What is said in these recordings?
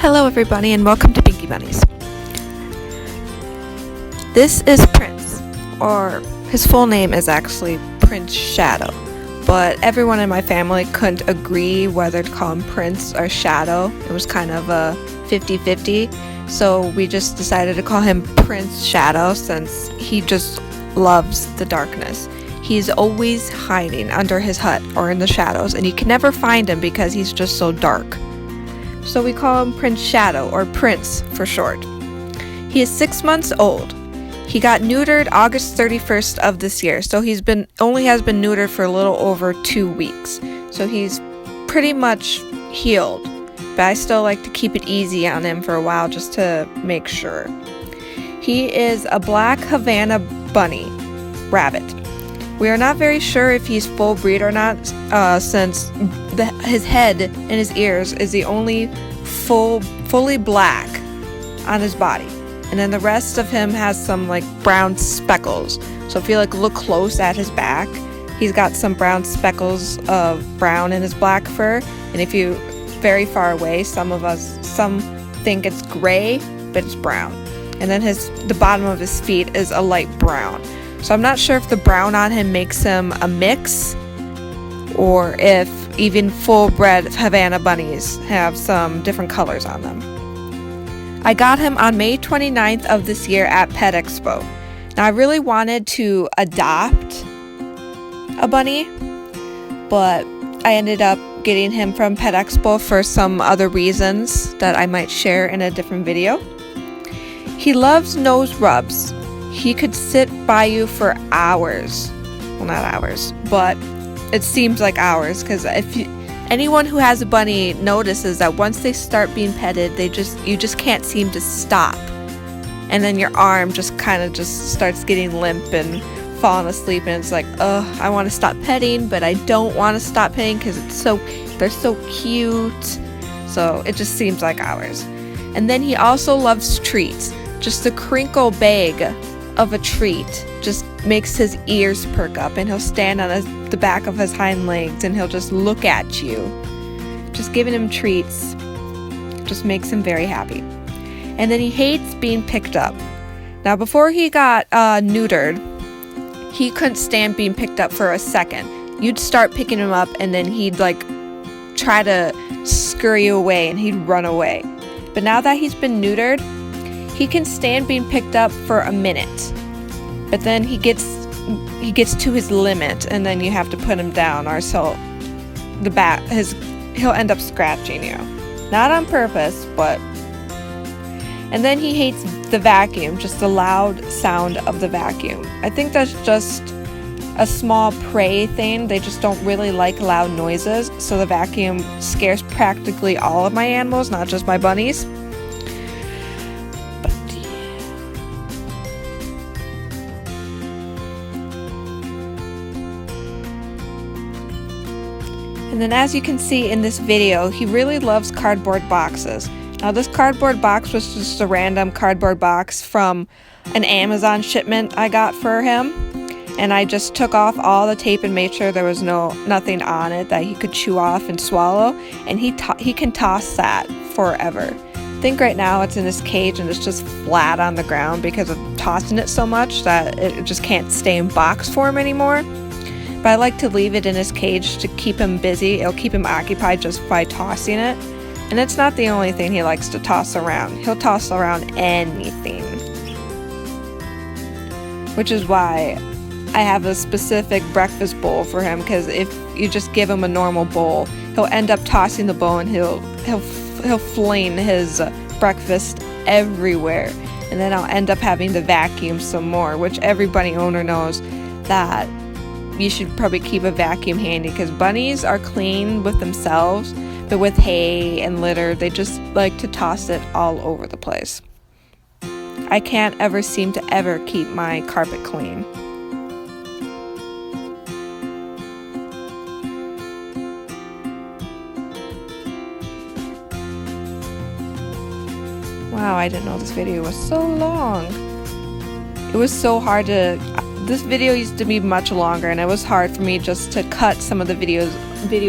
Hello everybody and welcome to Pinky Bunnies. This is Prince, or his full name is actually Prince Shadow, but everyone in my family couldn't agree whether to call him Prince or Shadow. It was kind of a 50-50, so we just decided to call him Prince Shadow since he just loves the darkness. He's always hiding under his hut or in the shadows, and you can never find him because he's just so dark. So we call him Prince Shadow, or Prince for short. He is 6 months old. He got neutered August 31st of this year, so only has been neutered for a little over 2 weeks. So he's pretty much healed, but I still like to keep it easy on him for a while just to make sure. He is a black Havana bunny rabbit. We are not very sure if he's full breed or not, since his head and his ears is the only fully black on his body, and then the rest of him has some like brown speckles. So if you look close at his back, he's got some brown speckles of brown in his black fur, and if you very far away, some think it's gray, but it's brown. And then the bottom of his feet is a light brown. So I'm not sure if the brown on him makes him a mix, or if even full-bred Havana bunnies have some different colors on them. I got him on May 29th of this year at Pet Expo. Now I really wanted to adopt a bunny, but I ended up getting him from Pet Expo for some other reasons that I might share in a different video. He loves nose rubs. He could sit by you for hours. Well, not hours, but it seems like hours, because anyone who has a bunny notices that once they start being petted, you just can't seem to stop. And then your arm just kind of starts getting limp and falling asleep, and it's like, ugh, I want to stop petting, but I don't want to stop petting because they're so cute. So it just seems like hours. And then he also loves treats. Just the crinkle bag of a treat just makes his ears perk up, and he'll stand on the back of his hind legs and he'll just look at you. Just giving him treats just makes him very happy. And then he hates being picked up. Now before he got neutered, he couldn't stand being picked up for a second. You'd start picking him up and then he'd try to scurry away and he'd run away. But now that he's been neutered, he can stand being picked up for a minute, but then he gets to his limit, and then you have to put him down, or so he'll end up scratching you, not on purpose, but. And then he hates the vacuum, just the loud sound of the vacuum. I think that's just a small prey thing. They just don't really like loud noises, so the vacuum scares practically all of my animals, not just my bunnies. And then as you can see in this video, he really loves cardboard boxes. Now this cardboard box was just a random cardboard box from an Amazon shipment I got for him. And I just took off all the tape and made sure there was nothing on it that he could chew off and swallow. And he can toss that forever. I think right now it's in his cage and it's just flat on the ground because of tossing it so much that it just can't stay in box form anymore. But I like to leave it in his cage to keep him busy. It'll keep him occupied just by tossing it. And it's not the only thing he likes to toss around. He'll toss around anything. Which is why I have a specific breakfast bowl for him, because if you just give him a normal bowl, he'll end up tossing the bowl and he'll fling his breakfast everywhere. And then I'll end up having to vacuum some more, which every bunny owner knows that you should probably keep a vacuum handy, because bunnies are clean with themselves, but with hay and litter, they just like to toss it all over the place. I can't ever seem to ever keep my carpet clean. Wow, I didn't know this video was so long. It was so hard to. This video used to be much longer, and it was hard for me just to cut some of the video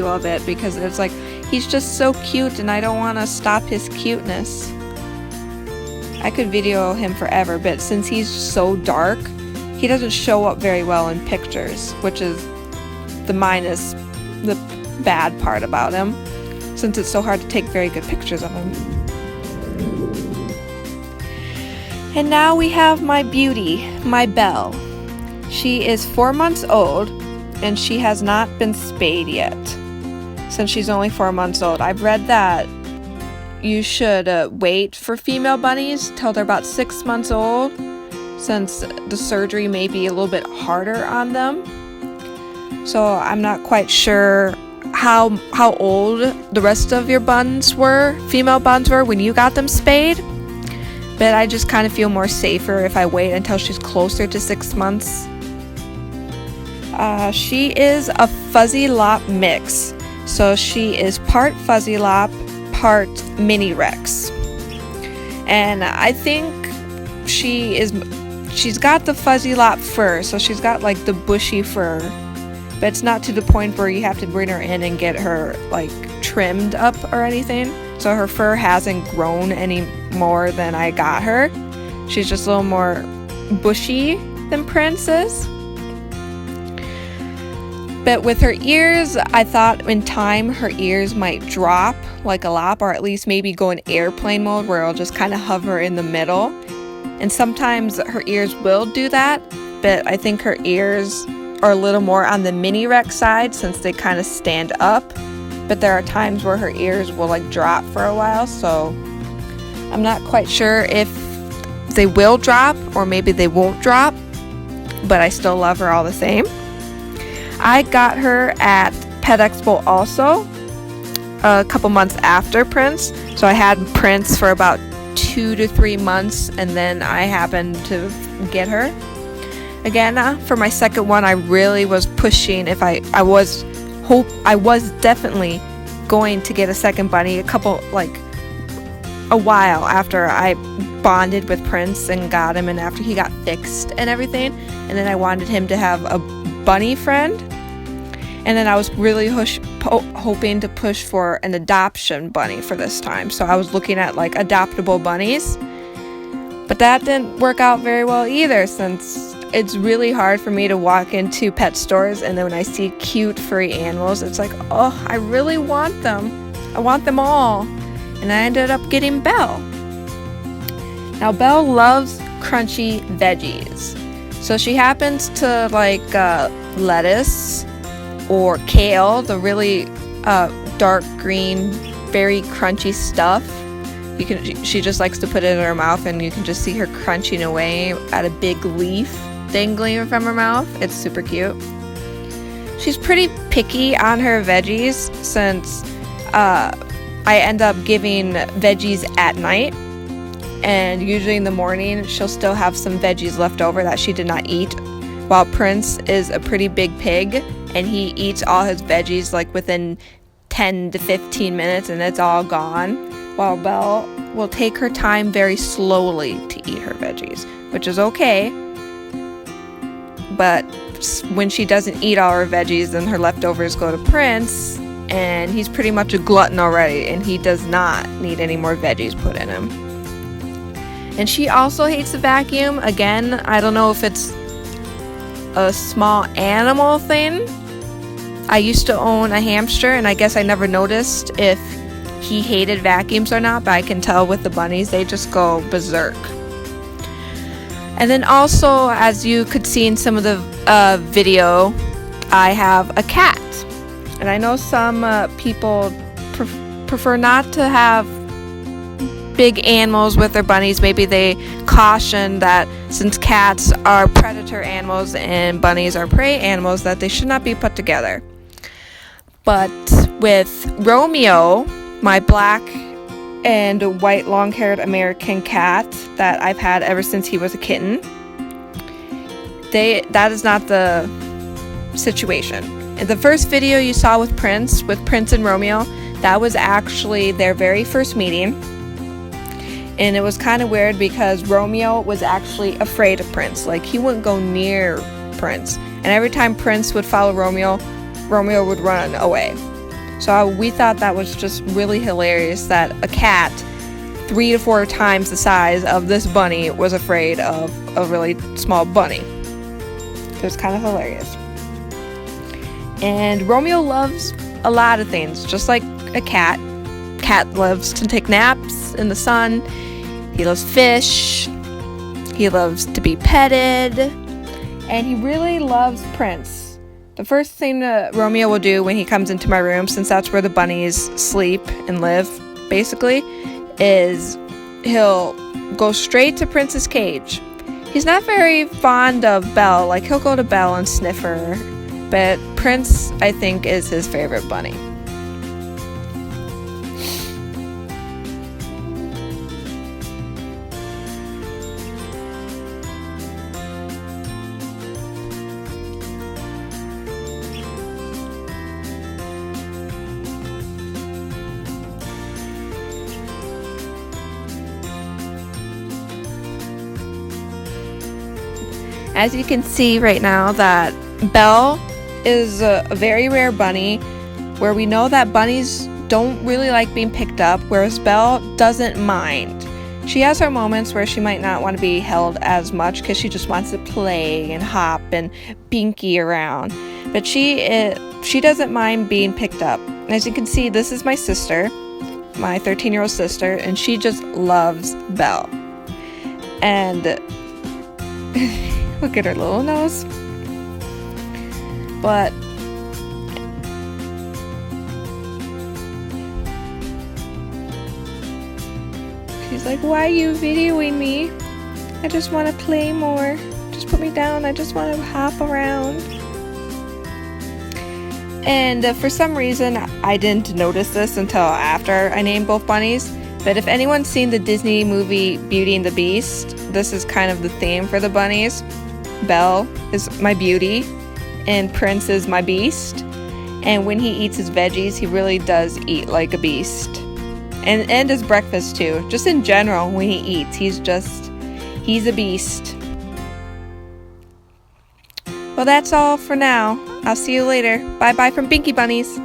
of it, because it's like He's just so cute and I don't want to stop his cuteness. I could video him forever, but since he's so dark, he doesn't show up very well in pictures, which is the bad part about him, since it's so hard to take very good pictures of him. And now we have my beauty, my Belle. She is 4 months old and she has not been spayed yet since she's only 4 months old. I've read that you should wait for female bunnies till they're about 6 months old, since the surgery may be a little bit harder on them. So I'm not quite sure how old the rest of your female buns were when you got them spayed. But I just kind of feel more safer if I wait until she's closer to 6 months. She is a Fuzzy Lop mix. So she is part Fuzzy Lop, part Mini Rex. And I think she's got the Fuzzy Lop fur, so she's got like the bushy fur. But it's not to the point where you have to bring her in and get her like trimmed up or anything. So her fur hasn't grown any more than I got her. She's just a little more bushy than Prince is. But with her ears, I thought in time her ears might drop like a lop, or at least maybe go in airplane mode where it'll just kind of hover in the middle. And sometimes her ears will do that, but I think her ears are a little more on the Mini Rex side since they kind of stand up. But there are times where her ears will like drop for a while, so I'm not quite sure if they will drop or maybe they won't drop, but I still love her all the same. I got her at Pet Expo also a couple months after Prince, so I had Prince for about 2 to 3 months, and then I happened to get her. Again, for my second one, I really was pushing. If I was definitely going to get a second bunny a while after I bonded with Prince and got him, and after he got fixed and everything, and then I wanted him to have a bunny friend. And then I was really hoping to push for an adoption bunny for this time. So I was looking at like adoptable bunnies. But that didn't work out very well either, since it's really hard for me to walk into pet stores and then when I see cute furry animals, it's like, oh, I really want them. I want them all. And I ended up getting Belle. Now Belle loves crunchy veggies. So she happens to like lettuce or kale, the really dark green, very crunchy stuff. She just likes to put it in her mouth, and you can just see her crunching away at a big leaf dangling from her mouth. It's super cute. She's pretty picky on her veggies, since I end up giving veggies at night, and usually in the morning she'll still have some veggies left over that she did not eat, while Prince is a pretty big pig and he eats all his veggies like within 10 to 15 minutes and it's all gone, while Belle will take her time very slowly to eat her veggies, which is okay. But when she doesn't eat all her veggies, then her leftovers go to Prince, and he's pretty much a glutton already, and he does not need any more veggies put in him. And she also hates the vacuum. Again, I don't know if it's a small animal thing. I used to own a hamster, and I guess I never noticed if he hated vacuums or not, but I can tell with the bunnies, they just go berserk. And then also, as you could see in some of the video, I have a cat. And I know some people prefer not to have big animals with their bunnies. Maybe they caution that since cats are predator animals and bunnies are prey animals, that they should not be put together. But with Romeo, my black and white long-haired American cat that I've had ever since he was a kitten, that is not the situation. In the first video you saw with Prince and Romeo, that was actually their very first meeting. And it was kind of weird because Romeo was actually afraid of Prince. Like, he wouldn't go near Prince. And every time Prince would follow Romeo, Romeo would run away. So we thought that was just really hilarious that a cat 3 to 4 times the size of this bunny was afraid of a really small bunny. It was kind of hilarious. And Romeo loves a lot of things, just like a cat. Cat loves to take naps in the sun. He loves fish. He loves to be petted. And he really loves Prince. The first thing that Romeo will do when he comes into my room, since that's where the bunnies sleep and live, basically, is he'll go straight to Prince's cage. He's not very fond of Belle. Like, he'll go to Belle and sniff her. But Prince, I think, is his favorite bunny. As you can see right now, that Belle is a very rare bunny, where we know that bunnies don't really like being picked up, whereas Belle doesn't mind. She has her moments where she might not want to be held as much because she just wants to play and hop and binky around. But she doesn't mind being picked up. As you can see, this is my sister, my 13-year-old sister, and she just loves Belle. And look at her little nose. But she's like, why are you videoing me? I just want to play more. Just put me down. I just want to hop around. And for some reason, I didn't notice this until after I named both bunnies. But if anyone's seen the Disney movie Beauty and the Beast, this is kind of the theme for the bunnies. Belle is my beauty, and Prince is my beast. And when he eats his veggies, he really does eat like a beast. And his breakfast too. Just in general, when he eats, he's a beast. Well, that's all for now. I'll see you later. Bye bye from Binky Bunnies.